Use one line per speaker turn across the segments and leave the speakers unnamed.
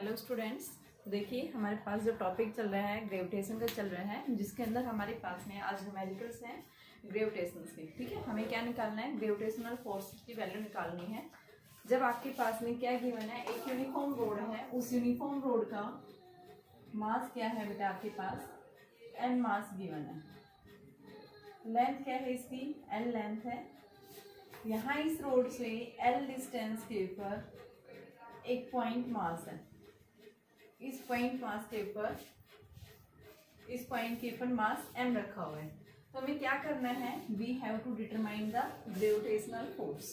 Hello students, देखिए हमारे पास जो टॉपिक चल रहा है ग्रेविटेशन का चल रहा है, जिसके अंदर हमारे पास में आज न्यूमेरिकल्स हैं ग्रेविटेशन की। ठीक है, हमें क्या निकालना है, ग्रेविटेशनल फोर्स की वैल्यू निकालनी है। जब आपके पास में क्या गिवन है, एक यूनिफॉर्म रोड है, उस यूनिफॉर्म रोड का मास क्या है बेटा, आपके पास एन मास गिवन है। लेंथ क्या है इसकी, एल लेंथ है। यहाँ इस रोड से एल डिस्टेंस के ऊपर एक पॉइंट मास है। इस पॉइंट के ऊपर मास m रखा हुआ है। तो हमें क्या करना है, we have to determine the gravitational force.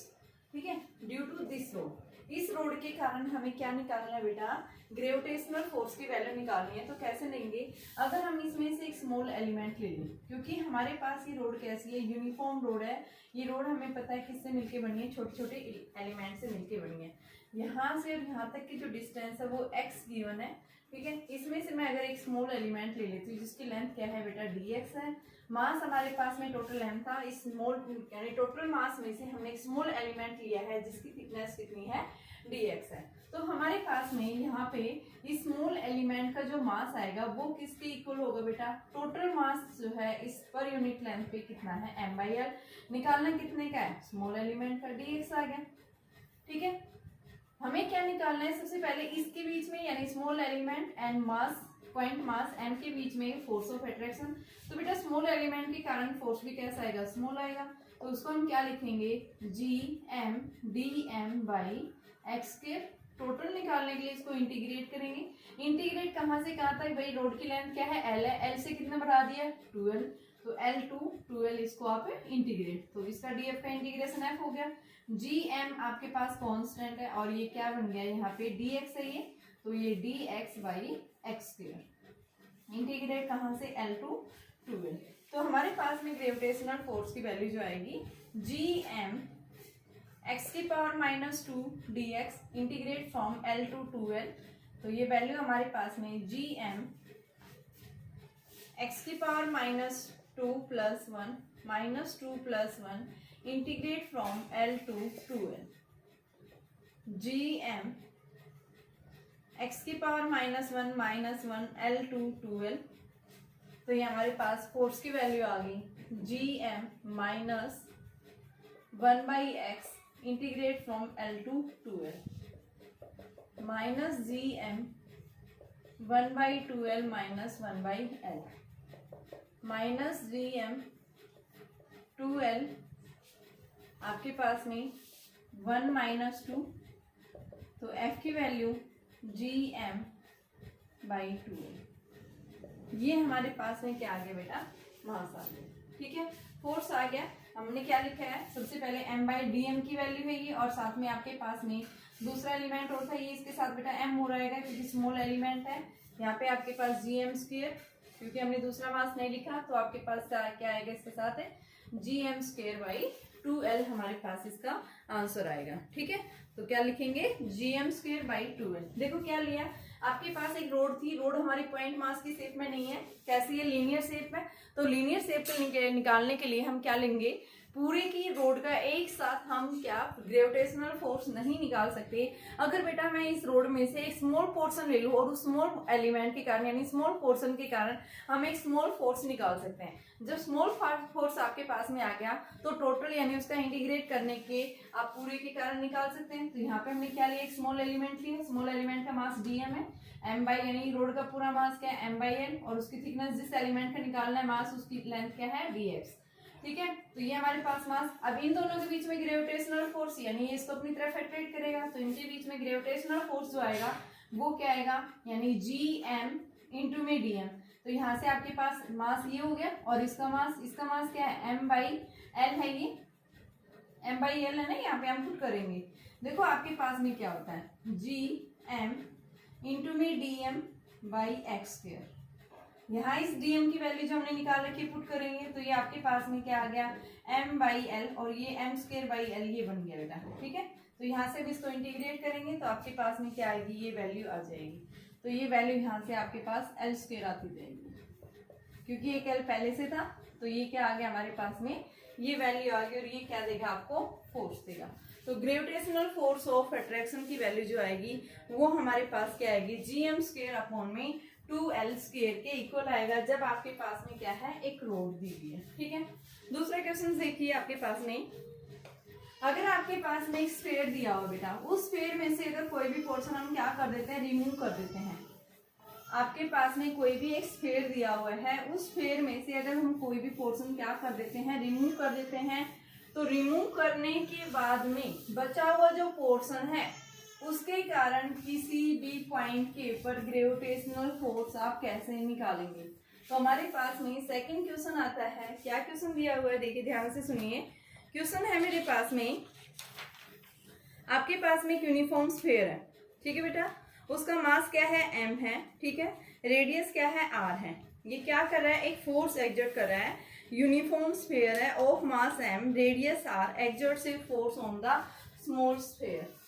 ठीक है, ड्यू टू दिस रोड, इस रोड के कारण हमें क्या निकालना है बेटा, ग्रेविटेशनल फोर्स की वैल्यू निकालनी है। तो कैसे लेंगे, अगर हम इसमें से एक स्मॉल एलिमेंट ले लें, क्योंकि हमारे पास ये रोड कैसी है, यूनिफॉर्म रोड है। ये रोड हमें पता है किससे मिलके बनी है, छोटे छोटे एलिमेंट से मिलके बनी है। यहाँ से यहाँ तक की जो डिस्टेंस है वो x गिवन है। ठीक है, इसमें से मैं अगर एक स्मॉल एलिमेंट ले लेती हूँ जिसकी लेंथ क्या है बेटा, dx है। मास हमारे पास में टोटल लेंथ था, इस स्मॉल यानी टोटल मास में से हमने एक स्मॉल एलिमेंट लिया है जिसकी थिकनेस कितनी है, dx है। तो हमारे पास में यहाँ पे इस स्मॉल एलिमेंट का जो मास आएगा वो किसके इक्वल होगा बेटा, टोटल मास जो है इस पर यूनिट लेंथ पे कितना है, m/l। निकालना कितने का है, स्मॉल एलिमेंट का dx आ गया। ठीक है, हमें क्या निकालना है, सबसे पहले इसके बीच में यानी small element and mass, point mass m के बीच में फोर्स ऑफ अट्रैक्शन। तो बेटा स्मॉल एलिमेंट के कारण फोर्स भी कैसा आएगा, स्मॉल आएगा। तो उसको हम क्या लिखेंगे, Gm/dm/x²। टोटल निकालने के लिए इसको इंटीग्रेट करेंगे। इंटीग्रेट कहाँ से कहाँ तक, भाई रोड की लेंथ क्या है, l है, l से कितना बढ़ा दिया, 2l। तो l to 2l इसको आप इंटीग्रेट, तो इसका df का इंटीग्रेशन f हो गया। gm आपके पास कांस्टेंट है और ये क्या बन गया, यहाँ पे dx है ये, तो ये dx/x²। इंटीग्रेट कहाँ से, l to 2l। तो हमारे पास में ग्रेविटेशनल फोर्स की वैल्यू जो आएगी, gm x⁻² dx integrate from l to 2l। तो ये वैल्यू हमारे पास में gm x⁻² + 1 -2 + 1 integrate from l to 2l। gm x⁻−1 -1 l to 2l। तो ये हमारे पास फोर्स की वैल्यू आ गई, gm -1/x integrate from l to 2l -gm 1/2l - 1/l -gm 2l आपके पास में 1 - 2। तो f की वैल्यू gm/2l। ये हमारे पास में क्या आ गया बेटा, मास आ गया। ठीक है, फोर्स आ गया। हमने क्या लिखा है, सबसे पहले m/dm की वैल्यू है ये, और साथ में आपके पास में दूसरा एलिमेंट और था ये, इसके साथ बेटा m हो रहेगा क्योंकि स्मॉल एलिमेंट है। यहाँ पे आपके पास gm², क्योंकि हमने दूसरा मास नहीं लिखा, तो आपके पास क्या आएगा, इसके साथ है gm²/2l हमारे पास इसका आंसर आएगा। ठीक है, तो क्या लिखेंगे, gm²/2l। देखो क्या लिया, आपके पास एक रोड थी, रोड हमारी पॉइंट मास की शेप में नहीं है, कैसी है, लीनियर शेप में। तो लीनियर शेप पे निकालने के लिए हम क्या लेंगे, पूरे की रोड का एक साथ हम क्या ग्रेविटेशनल फोर्स नहीं निकाल सकते। अगर बेटा मैं इस रोड में से एक स्मॉल पोर्शन ले लूं और उस स्मॉल एलिमेंट के कारण यानी स्मॉल पोर्शन के कारण हम एक स्मॉल फोर्स निकाल सकते हैं। जब स्मॉल फोर्स आपके पास में आ गया तो टोटल यानी उसका इंटीग्रेट करने के आप पूरे के कारण निकाल सकते हैं। तो यहाँ पे हमने क्या लिया, एक स्मॉल एलिमेंट लिया, स्मॉल एलिमेंट का मास dm है, m/, यानी रोड का पूरा मास क्या है, m/l, और उसकी थिकनेस जिस एलिमेंट का निकालना है मास, उसकी लेंथ क्या है, dx। ठीक है, तो ये हमारे पास मास। अब इन दोनों के बीच में ग्रेविटेशनल फोर्स यानी ये इसको अपनी तरफ अट्रैक्ट करेगा, तो इनके बीच में ग्रेविटेशनल फोर्स जो आएगा वो क्या आएगा, यानी gm × dm। तो यहाँ से आपके पास मास ये हो गया, और इसका मास क्या है, m/l है, ये m/l है ना, यहाँ पे हम पुट करेंगे। देखो आपके पास में क्या होता है, gm × dm/x²। यहाँ इस dm की वैल्यू जो हमने निकाल रखी है पुट करेंगे, तो ये आपके पास में क्या आ गया, m/l, और ये m²/l ये बन गया बेटा। ठीक है, तो यहाँ से भी इसको इंटीग्रेट करेंगे तो आपके पास में क्या आएगी, ये वैल्यू आ जाएगी। तो ये वैल्यू यहाँ से आपके पास l² आती जाएगी, क्योंकि एक l पहले से था, तो ये क्या आ गया हमारे पास में, ये वैल्यू आ गई, और ये क्या देगा आपको, फोर्स देगा। तो ग्रेविटेशनल फोर्स ऑफ अट्रैक्शन की वैल्यू जो आएगी वो हमारे पास क्या आएगी, GM स्क्वायर अपॉन में 2L स्क्वायर के इक्वल आएगा, जब आपके पास में क्या है, एक रोड दी हुई है। ठीक है, दूसरा क्वेश्चन देखिए आपके पास में, अगर आपके पास में एक स्फीयर दिया हो बेटा, उस स्फीयर में से अगर कोई भी पोर्शन हम क्या कर देते हैं, रिमूव कर देते हैं। आपके पास में कोई भी एक स्फीयर दिया हुआ है, उस स्फीयर में से अगर हम कोई भी पोर्शन क्या कर देते हैं, रिमूव कर देते हैं, तो रिमूव करने के बाद में बचा हुआ जो पोर्शन है उसके कारण किसी भी पॉइंट के ऊपर ग्रेविटेशनल फोर्स आप कैसे निकालेंगे। तो हमारे पास में सेकंड क्वेश्चन आता है। क्या क्वेश्चन दिया हुआ है, देखिए ध्यान से सुनिए। क्वेश्चन है मेरे पास में, आपके पास में एक यूनिफॉर्म स्फीयर है, ठीक है बेटा, उसका मास क्या है, m है, ठीक है, रेडियस क्या है, r है। ये क्या कर रहा है, एक फोर्स एक्सर्ट कर रहा है, यूनिफॉर्म स्फीयर है, of mass m, radius r, exerts a force on the small sphere.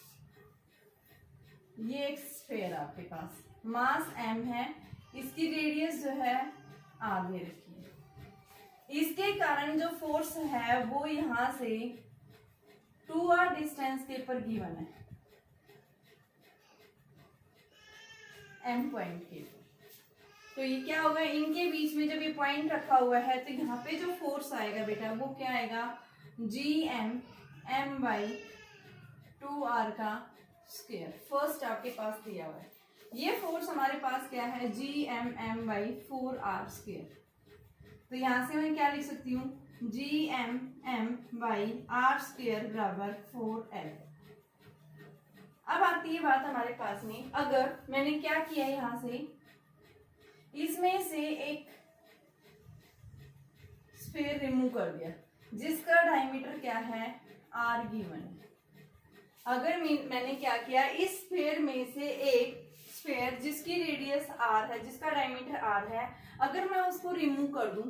ये एक स्फीयर आपके पास, मास m है, इसकी रेडियस जो है r दे रखी है, इसके कारण जो फोर्स है वो यहां से 2r डिस्टेंस के ऊपर गिवन है, m पॉइंट के। तो ये क्या होगा, इनके बीच में जब ये पॉइंट रखा हुआ है तो यहाँ पे जो फोर्स आएगा बेटा वो क्या आएगा, GM m/2r का स्क्वायर। फर्स्ट आपके पास दिया हुआ है, ये फोर्स हमारे पास क्या है, GM m/4r स्क्वायर। तो यहाँ से मैं क्या लिख सकती हूँ, GM m/r स्क्वायर बराबर 4L। अब आती है बात हमारे पास में, अगर मैंने क्या किया यहाँ से, इसमें से एक स्फीयर रिमूव कर दिया जिसका डायमीटर क्या है, r गिवन है। अगर मैंने क्या किया, इस स्फीयर में से एक स्फीयर जिसकी रेडियस r है, जिसका डायमीटर r है, अगर मैं उसको रिमूव कर दूं,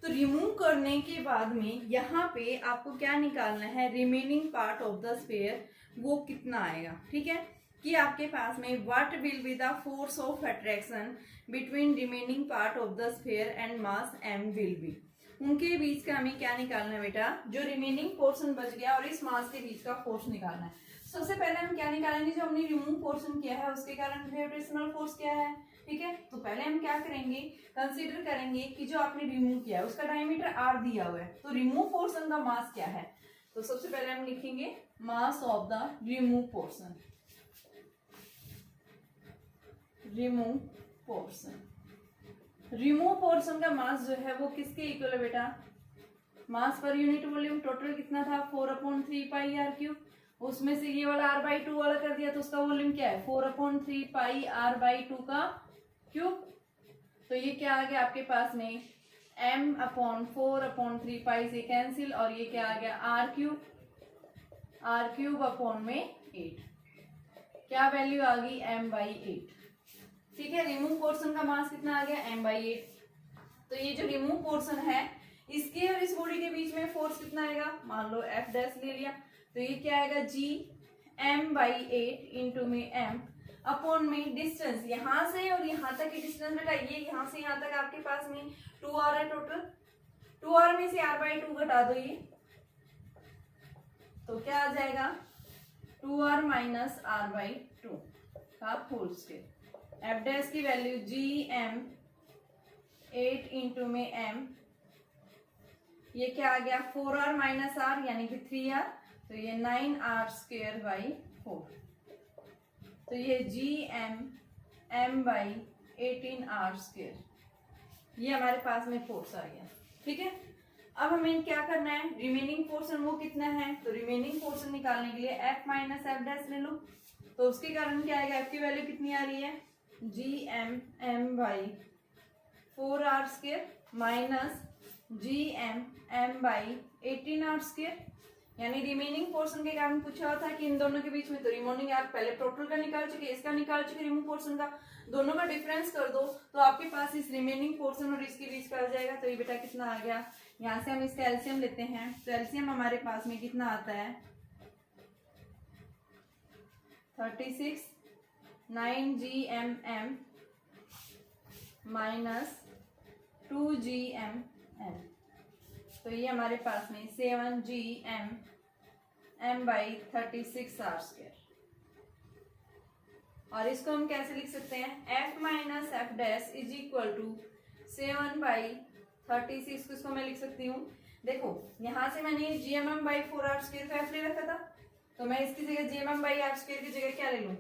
तो रिमूव करने के बाद में यहाँ पे आपको क्या निकालना है, remaining part of the sphere वो कितना आएगा। ठीक है, कि आपके पास में what will be the force of attraction between remaining part of the sphere and mass m will be. उनके बीच का हमें क्या निकालना है बेटा, जो रिमेनिंग पोर्शन बच गया और इस मास के बीच का फोर्स निकालना है। सबसे पहले हम क्या निकालेंगे, जो हमने रिमूव पोर्शन किया है उसके कारण ग्रेविटेशनल फोर्स क्या है। ठीक है, तो पहले हम क्या करेंगे, कंसीडर करेंगे कि जो आपने रिमूव किया है उसका डायमीटर r दिया हुआ है, तो रिमूव पोर्शन का मास क्या है। तो सबसे पहले हम लिखेंगे mass of the remove portion. Remove portion, remove portion का मास जो है वो किसके इक्वल है बेटा, मास पर यूनिट वॉल्यूम। टोटल कितना था, 4/3 पाई r क्यूब। उसमें से ये वाला r/2 वाला कर दिया तो उसका वॉल्यूम क्या है, 4/3 पाई r/2 का क्यूब। तो ये क्या आ गया आपके पास में, m/4/3 पाई से कैंसिल, और ये क्या आ गया, r³ अपॉन में 8। क्या वैल्यू आ गई, m/8। ठीक है, रिमूव पोर्शन का मास कितना आ गया, m/8। तो ये जो रिमूव पोर्शन है इसके और इस बॉडी के बीच में फोर्स कितना आएगा, मान लो F डैश ले लिया, तो ये क्या आएगा, G m/8 इंटू में m अपॉन में डिस्टेंस यहाँ से और यहाँ तक की डिस्टेंस बेटा, ये यहाँ से यहाँ तक आपके पास में 2r है टोटल। 2r में से r/2 घटा दो, ये तो क्या आ जाएगा, 2r माइनस r/2 का होल स्क्वायर। F डैश की वैल्यू GM 8 इंटू में m, ये क्या आ गया, 4r माइनस r यानी कि 3r, तो ये 9r²/4। तो ये GM m/18r², ये हमारे पास में फोर्स आ गया। ठीक है, अब हमें क्या करना है, रिमेनिंग पोर्शन वो कितना है, तो रिमेनिंग पोर्शन निकालने के लिए F माइनस F डैश ले लो। तो उसके कारण क्या आएगा, F की वैल्यू कितनी आ रही है, GM m/4r² minus GM m/18r², यानी रिमेनिंग पोर्शन के कारण पूछा हुआ था कि इन दोनों के बीच में, तो रिमेनिंग आप पहले टोटल का निकाल चुके, इसका निकाल चुके, रिमूव पोर्शन का, दोनों का डिफरेंस कर दो तो आपके पास इस रिमेनिंग पोर्शन और इसके बीच का आ जाएगा। तो ये बेटा कितना आ गया, यहाँ से हम इसका एलसीएम लेते हैं, तो एलसीएम हमारे पास में कितना आता है, 36 9GMm माइनस 2GMm, तो ये हमारे पास में 7GM m/36r²। और इसको हम कैसे लिख सकते हैं, f minus f dash is equal to 7/36। इसको मैं लिख सकती हूँ, देखो यहाँ से मैंने gmm/4r² का f ले रखा था, तो मैं इसकी जगह gmm/r² की जगह क्या ले लूँ,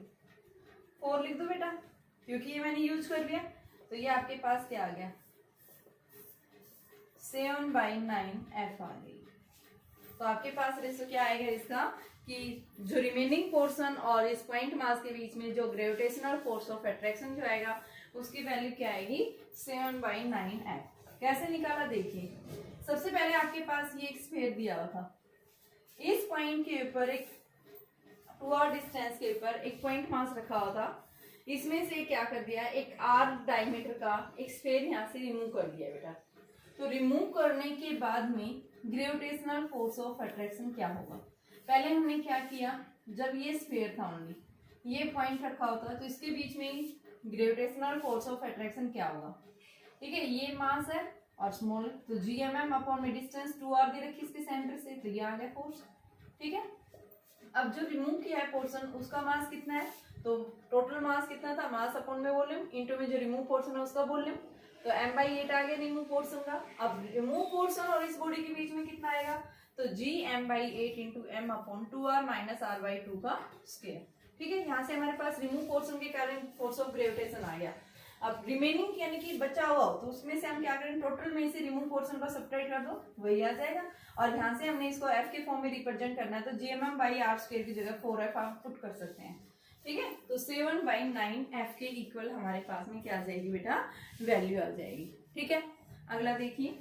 4 लिख दो बेटा, क्योंकि ये मैंने यूज कर लिया। तो ये आपके पास क्या आ गया, 7/9f आ गई। तो आपके पास रेशो क्या आएगा इसका, कि जो रिमेनिंग पोर्शन और इस पॉइंट मास के बीच में जो ग्रेविटेशनल फोर्स ऑफ अट्रैक्शन जो आएगा उसकी वैल्यू क्या आएगी, 7/9f। कैसे निकाला देखिए, सबसे पहले आपके पास ये एक स्फीयर दिया हुआ था, इस पॉइंट के ऊपर एक 2r डिस्टेंस के ऊपर एक पॉइंट मास रखा हुआ था, इसमें से क्या कर दिया, एक r डायमीटर का एक स्फीयर यहाँ से रिमूव कर दिया बेटा। तो रिमूव करने के बाद में ग्रेविटेशनल फोर्स ऑफ अट्रैक्शन क्या होगा, पहले हमने क्या किया, जब ये स्फीयर था ओनली, ये पॉइंट रखा होता तो इसके बीच में ग्रेविटेशनल फोर्स ऑफ अट्रैक्शन क्या होगा, ठीक है, ये मास है और स्मॉल, तो gmm/में डिस्टेंस 2r दे रखी इसके सेंटर से, तो ये आ गया फोर्स, ठीक है। अब जो रिमूव किया है पोर्शन उसका मास कितना है, तो टोटल मास कितना था, मास अपॉन में वॉल्यूम इंटू में जो रिमूव पोर्शन है उसका वॉल्यूम, तो m/8 आ गया रिमूव पोर्शन का। अब रिमूव पोर्शन और इस बॉडी के बीच में कितना आएगा, तो gm/8 into m/2r minus r/2 का स्क्वायर, ठीक है। यहाँ से हमारे पास रिमूव पोर्शन के कारण फोर्स ऑफ ग्रेविटेशन आ गया। अब रिमेनिंग यानी कि बचा हुआ हो तो उसमें से हम क्या करें, टोटल में से रिमूव पोर्शन को सब्ट्रैक्ट कर दो, वही आ जाएगा। और यहाँ से हमने इसको f के फॉर्म में रिप्रेजेंट करना है, तो gmm/r² की जगह 4f आप पुट कर सकते हैं, ठीक है। तो 7/9f के इक्वल हमारे पास में क्या आ जाएगी बेटा, वैल्यू आ जाएगी, ठीक है। अगला देखिए,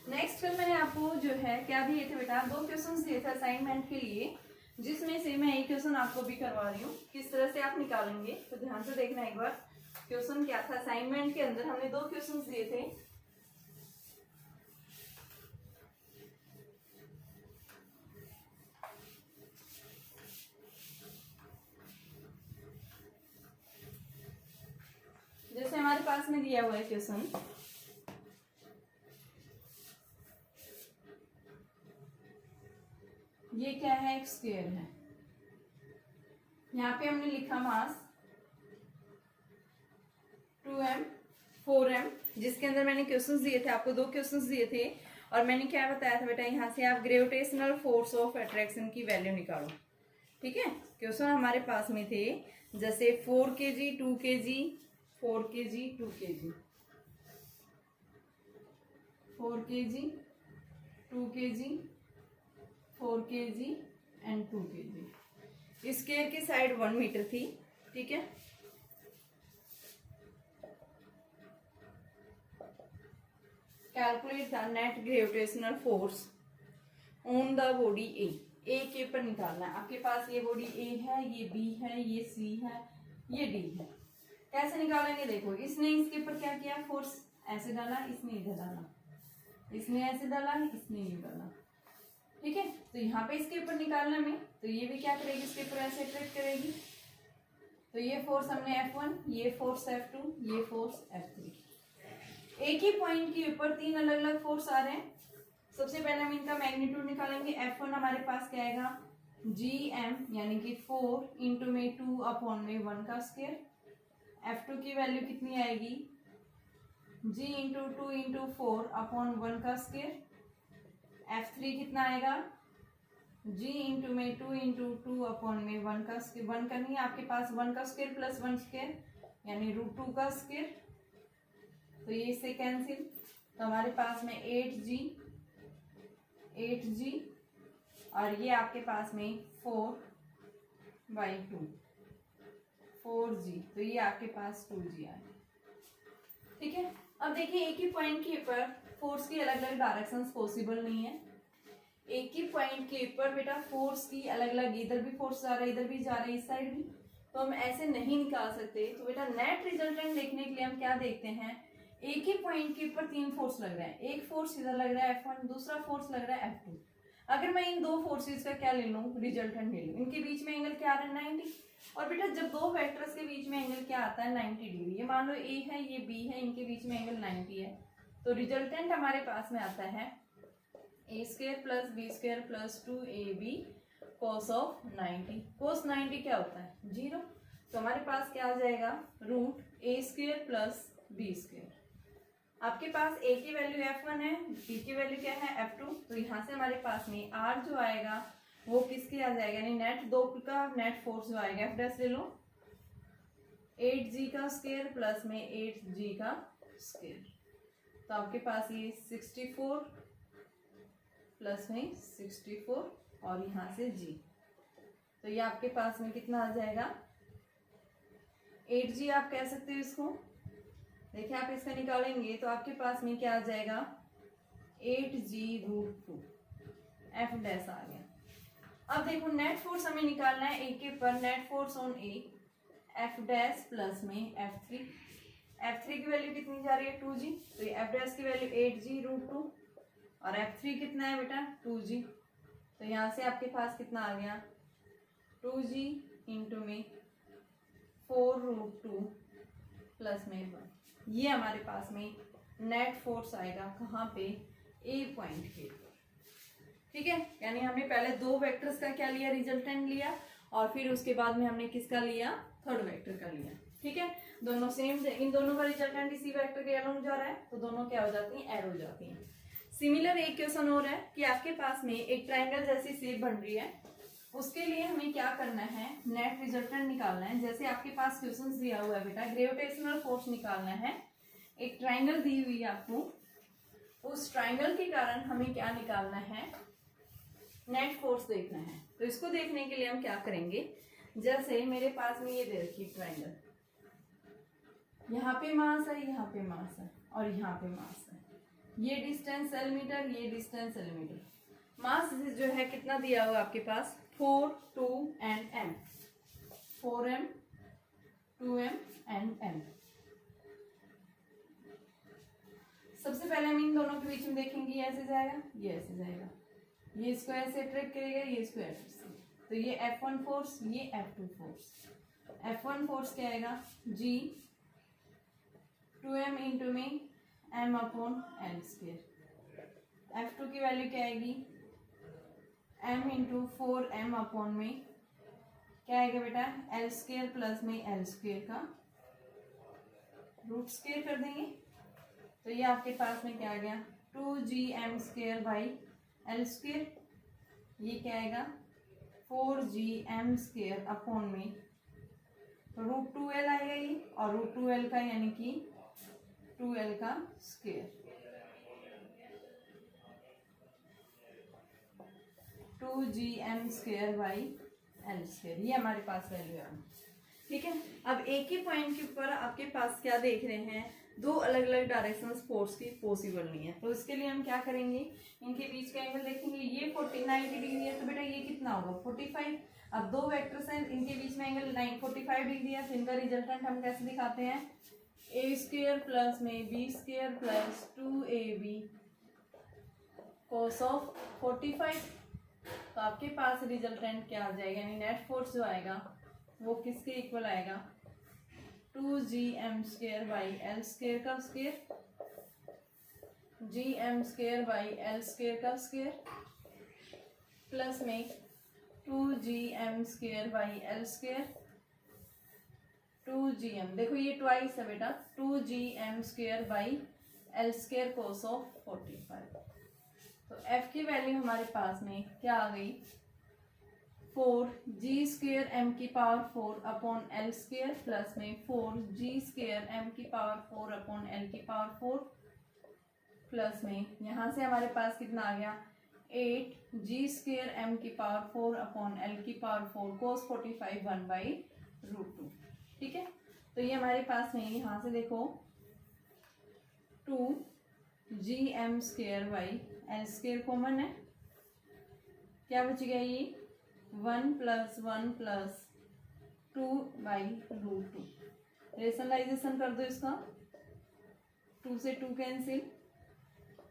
नेक्स्ट कल मैंने आपको जो है क्या दिए थे बेटा, 2 क्वेश्चन दिए थे असाइनमेंट के लिए, जिसमें से मैं एक क्वेश्चन आपको भी करवा रही हूँ, किस तरह से आप निकालेंगे, तो ध्यान से देखना एक बार। क्वेश्चन क्या था, असाइनमेंट के अंदर हमने 2 क्वेश्चन दिए थे, जैसे हमारे पास में दिया हुआ है क्वेश्चन, ये क्या है, एक स्क्वायर है, यहाँ पे हमने लिखा मास 2m 4m, जिसके अंदर मैंने क्वेश्चंस दिए थे आपको, 2 क्वेश्चंस दिए थे, और मैंने क्या बताया था बेटा, यहाँ से आप ग्रेविटेशनल फोर्स ऑफ अट्रैक्शन की वैल्यू निकालो, ठीक है। क्वेश्चन हमारे पास में थे जैसे 4 kg 2 kg 4 kg 2 kg 4 kg 2 kg 4 kg and 2 kg। Square की साइड 1 मीटर थी, ठीक है। Calculate the net gravitational force on the body A के ऊपर निकालना है। आपके पास ये बॉडी ए है, ये बी है, ये सी है, ये डी है। कैसे निकालेंगे, देखो इसने इसके ऊपर क्या किया, फोर्स ऐसे डाला, इसने इधर डाला, इसने ऐसे डाला, इसने ये डाला, ठीक है। तो यहाँ पे इसके ऊपर निकालने में, तो ये भी क्या करेगी, इसके ऊपर ऐसे अट्रैक्ट करेगी, तो ये फोर्स हमने F1, ये फोर्स F2, ये फोर्स F3। एक ही पॉइंट के ऊपर 3 अलग अलग फोर्स आ रहे हैं। सबसे पहले हम इनका मैग्नीट्यूड निकालेंगे। F1 हमारे पास क्या आएगा, gm यानी कि 4 इंटू में 2/1 का स्क्वायर। F2 की वैल्यू कितनी आएगी, g इंटू 2 इंटू 4/1 का स्क्वायर। F3 कितना आएगा, g इंटू में 2 इंटू 2/1 का स्क्वायर। 1 का नहीं, आपके पास 1 का स्क्वायर प्लस 1 स्क्वायर यानी √2 का स्क्वायर, तो ये इससे कैंसिल, तो हमारे पास में 8g और ये आपके पास में 4/2 4g, तो ये आपके पास 2g आ गया, ठीक है। अब देखिए एक ही पॉइंट के ऊपर फोर्स की अलग अलग डायरेक्शंस पॉसिबल नहीं है। एक ही पॉइंट के ऊपर बेटा फोर्स की अलग अलग, इधर भी फोर्स जा रहा है, इधर भी जा रहा है, इस साइड भी, तो हम ऐसे नहीं निकाल सकते। तो बेटा नेट रिजल्टेंट देखने के लिए हम क्या देखते हैं, एक ही पॉइंट के ऊपर 3 फोर्स लग रहे हैं। एक फोर्स इधर लग रहा है F1, दूसरा फोर्स लग रहा है F2। अगर मैं इन 2 फोर्सेस का क्या ले लूँ, रिजल्टेंट ले लूँ, इनके बीच में एंगल क्या आ रहा है, 90। और बेटा जब 2 वेक्टर्स के बीच में एंगल क्या आता है, 90 डिग्री। ये मान लो A है, ये B है, इनके बीच में एंगल 90 है, तो रिजल्टेंट हमारे पास में आता है A square plus B square plus 2ab cos of 90। cos 90 क्या होता है? 0। तो हमारे पास क्या आ जाएगा? रूट ए स्क्वायर प्लस बी स्क्वायर। आपके पास ए की वैल्यू f1 है, बी की वैल्यू क्या है? f2। तो यहाँ से हमारे पास में r जो आएगा वो किसके आ जाएगा, यानी नेट दो का नेट फोर्स जो आएगा f डैश ले लो 8g का स्क्वायर प्लस में 8g का स्क्वायर। तो आपके पास ये 64 प्लस में 64 और यहाँ से g, तो ये आपके पास में कितना आ जाएगा? 8g आप कह सकते हो इसको। देखिए आप इसका निकालेंगे तो आपके पास में क्या आ जाएगा? 8g√2 f डैश आ गया। अब देखो नेट फोर्स हमें निकालना है ए के पर, net force on A F dash plus में f3 की वैल्यू कितनी जा रही है? 2g। तो ये f डैश की वैल्यू 8g√2 और f3 कितना है बेटा? 2g। तो यहाँ से आपके पास कितना आ गया? 2g इंटू में 4√2 प्लस में 1। ये हमारे पास में नेट फोर्स आएगा कहाँ पे? ए पॉइंट के ऊपर। ठीक है, यानी हमने पहले दो वेक्टर्स का क्या लिया? रिजल्टेंट लिया, और फिर उसके बाद में हमने किसका लिया? थर्ड वेक्टर का लिया। ठीक है, दोनों सेम, इन दोनों का रिजल्टेंट इसी वेक्टर के अलोंग जा रहा है, तो दोनों क्या हो जाती हैं? ऐड हो जाती हैं। सिमिलर एक क्वेश्चन और है कि आपके पास में एक ट्राइंगल जैसी शेप बन रही है, उसके लिए हमें क्या करना है? नेट रिजल्टेंट निकालना है। जैसे आपके पास क्वेश्चन दिया हुआ है बेटा, ग्रेविटेशनल फोर्स निकालना है। एक ट्राइंगल दी हुई है आपको, उस ट्राइंगल के कारण हमें क्या निकालना है? नेट फोर्स देखना है। तो इसको देखने के लिए हम क्या करेंगे? जैसे मेरे पास में ये दे रखी ट्राइंगल, यहाँ पे मास है, यहाँ पे मास है और यहाँ पे मास है। ये डिस्टेंस सेंटीमीटर, ये डिस्टेंस सेंटीमीटर। मास जो है कितना दिया हुआ आपके पास? 4, 2 and m। 4m, 2m and m। सबसे पहले हम इन दोनों के बीच में देखेंगे, ये ऐसे जाएगा, ये ऐसे जाएगा, ये इसको ऐसे अट्रैक्ट करेगा, ये इसको ऐसे। तो ये F1 फोर्स, ये F2 फोर्स। F1 फोर्स क्या आएगा? G 2m इंटू में m upon l square. F2 की वैल्यू क्या आएगी? m इंटू 4m अपॉन में क्या आएगा बेटा? l स्क्वायर प्लस में l स्क्वायर का रूट स्क्वायर कर देंगे। तो ये आपके पास में क्या आ गया? 2gm square by l square. ये क्या आएगा? 4gm स्क्वायर अपॉन में √2l आएगा ये, और √2l का यानी कि 2l का square. 2gm square by l square, ये हमारे पास वैल्यू है। ठीक है, अब एक ही पॉइंट के ऊपर आपके पास क्या देख रहे हैं? दो अलग अलग डायरेक्शंस फोर्स की पॉसिबल नहीं है। तो इसके लिए हम क्या करेंगे? इनके बीच का एंगल देखेंगे। ये 90 डिग्री है, तो बेटा ये कितना होगा? 45। अब दो वेक्टर्स हैं, इनके बीच में एंगल 45 डिग्री है, तो इनका रिजल्टेंट हम कैसे दिखाते हैं? ए स्क्वायर प्लस में b square plus 2ab cos of 45। तो आपके पास रिजल्टेंट क्या आ जाएगा? यानी नेट फोर्स जो आएगा वो किसके इक्वल आएगा? 2gm square by l square का square, gm square by l square का स्क्वायर प्लस में 2gm square by l square 2gm, देखो ये ट्वाइस है बेटा, 2gm square by l square cos of 45। तो f की वैल्यू हमारे पास में क्या आ गई? 4g स्क्वायर m की power 4 upon l square plus में 4g स्क्वायर m की पावर 4 अपॉन l की पावर 4 प्लस में यहाँ से हमारे पास कितना आ गया? 8g स्क्वायर m की पावर 4 अपॉन l की पावर 4 cos 45 1/√2। ठीक है, तो ये हमारे पास में यहाँ से देखो 2gm square by l square common है, क्या बच गया? ये 1 + 1 + 2/√2। रेशनलाइजेशन कर दो इसका, 2 से 2 कैंसिल,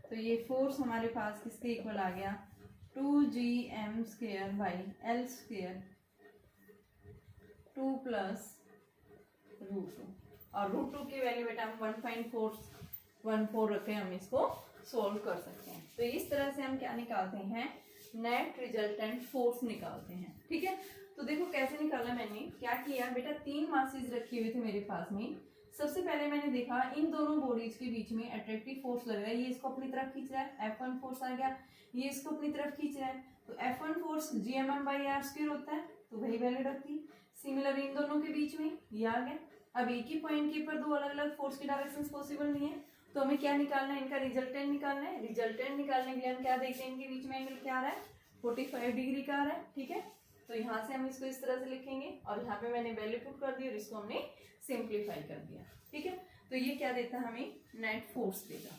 तो ये फोर्स हमारे पास किसके इक्वल आ गया? 2gm square by l square 2 + √2। और √2 की वैल्यू बेटा हम 1.414 रखे, हम इसको सोल्व कर सकते हैं। तो इस तरह से हम क्या निकालते हैं, नेट रिजल्टेंट फोर्स निकालते हैं। ठीक है, तो देखो कैसे निकाला मैंने, क्या किया बेटा, 3 मासेस रखे हुए थे मेरे पास में। सबसे पहले मैंने देखा इन दोनों बॉडीज के बीच में अट्रैक्टिव फोर्स लग रहा है, ये इसको अपनी तरफ खींच रहा है, F1 फोर्स आ गया, ये इसको अपनी तरफ खींच रहा है, तो F1 फोर्स GMM/r² होता है, तो वही वैल्यू रखती। सिमिलर इन दोनों के बीच में ये आ गया। अब एक ही पॉइंट के ऊपर 2 अलग अलग फोर्स की डायरेक्शंस पॉसिबल नहीं है, तो हमें क्या निकालना है, इनका रिजल्टेंट निकालना है। रिजल्टेंट निकालने के लिए हम क्या देखते हैं, इनके बीच में एंगल क्या आ रहा है, 45 डिग्री का आ रहा है। ठीक है, तो यहाँ से हम इसको इस तरह से लिखेंगे और यहाँ पे मैंने वैल्यू पुट कर दी और इसको हमने सिंप्लीफाई कर दिया। ठीक है, तो ये क्या देता है, हमें नेट फोर्स देगा।